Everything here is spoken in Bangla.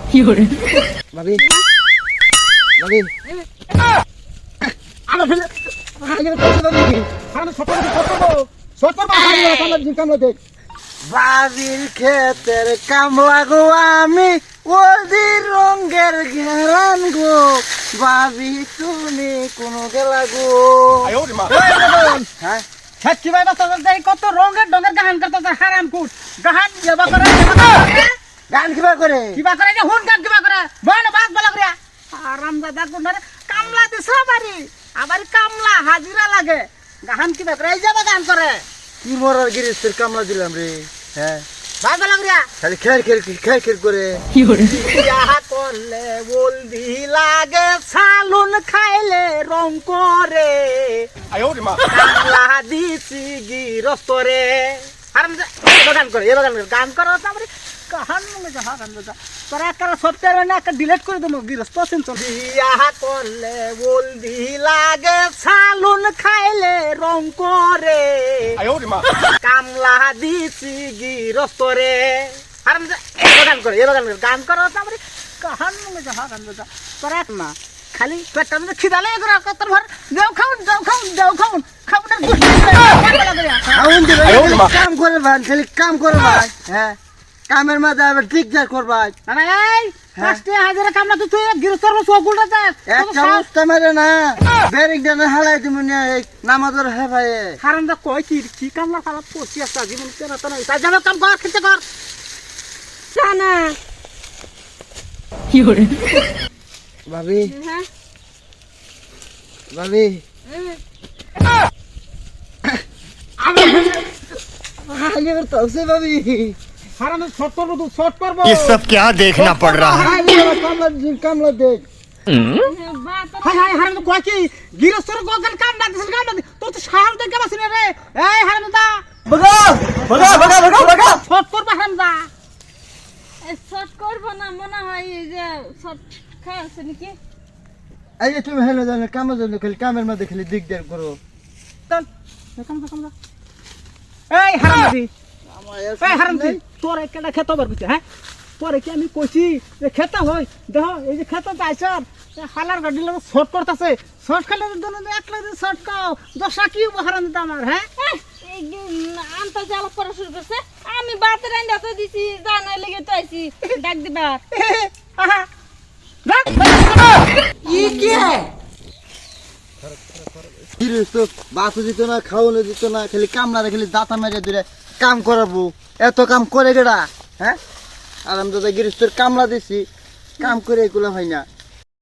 ভাবি ভাবি আমার ফেলে আগে কষ্ট দাও নাকি আমি ছোট কামলা দেখ বাড়ির ক্ষেতের কামলা গো আমি ওদের রঙের ঘেরান গো ভাবি তুমি কোন গেলা গো হ্যাঁ সাক্ষী ভাই বাচ্চা যাই কত রঙের ডঙের গান করতে হারাম কুট গান যাবা করে গান কিবা করে যে হুন গান কিবা করে বন বাস বলা করে আরাম দাদা কোনরে কামলা দিছ বাড়ি আবার কামলা হাজিরা লাগে গান কিবা করে এই যাবা গান করে কি মরার গিরিস্তের কামলা দিলাম রে হ্যাঁ বাস বলা করে খালি খের করে ইয়া করলে বলদি লাগে সালুন খাইলে রং করে কামলা দিছি গিরস্তরে আরাম গান করে গান করো তারপরে কাহান মনে যাহা গান দাদা তোরা একটা সফটওয়্যার না একটা ডিলিট করে দেবো গিরস্ত সেন্সর বিয়া করলে বলদি লাগে সালুন খাইলে রং করে কামলা দিছি গিরস্তরে আরাম গান করে গান করো তারপরে কাহান মনে যাহা গান দাদা তোরা না খালি পেটটা মধ্যে খিদালে এগুলো কত ভর যাও খাউন খাউন কাম করে ভাই খালি কাম করে ভাই হ্যাঁ কামের মাঝে আবার ঠিক যা করবাই না এই ফার্স্টে হাজারে কামলা তুই গিরস্তর সগুলটা দেখ একটা উস্তা মারে না বেরিং ডানে হালাই তুমি নামাজের হে ভাই হারামদা কই কি কামলা খারাপ করছি একটা জীবন কেন তো নাই তাই যাবে কাম কর খেতে কর জানা ভাবি ভাবি আগে করতে ভাবি হারামে শর্ট করব তো শর্ট করব ये सब क्या देखना पड़ रहा है। কামলা দেখ হাই হারামদা কই কি গিরস্তর গগন কামলা দিছ তোর তো সাহস দেখে বাসিনে রে এই হারামদা বগা শর্ট করব হারামদা শর্ট করবো না মনে হয় এই যে শর্ট খাইছে নাকি এই যে তুমি হেলো জানো কামের জন্য খালি কামের মধ্যে খালি দিক দেখ করো চল কামলা এই হারামদি এই হারামদি তোর একটা খেতে পারবি হ্যাঁ তোরে কি আমি কইছি যে খেতে হয় দেখো এই যে খেতে চাইছ হালার গাড়ি লোক শর্ট করতেছে শর্ট খেলে একলা শর্ট কাও দশা কি উপহারান দিতে আমার হ্যাঁ আনতা জ্বালা করা শুরু করছে আমি বাতে রান্না তো দিছি জানাই লেগে তো আইছি ডাক দিবার আহা তো বাসও দিত না খাওয়ানো দিত না খালি কামলা খালি দাঁতা মেরে দিলে কাম করাবো এত কাম করে গেড়া হ্যাঁ আর আমি দাদা গিরিস্তর কামলা দিছি কাম করে এগুলো হয় না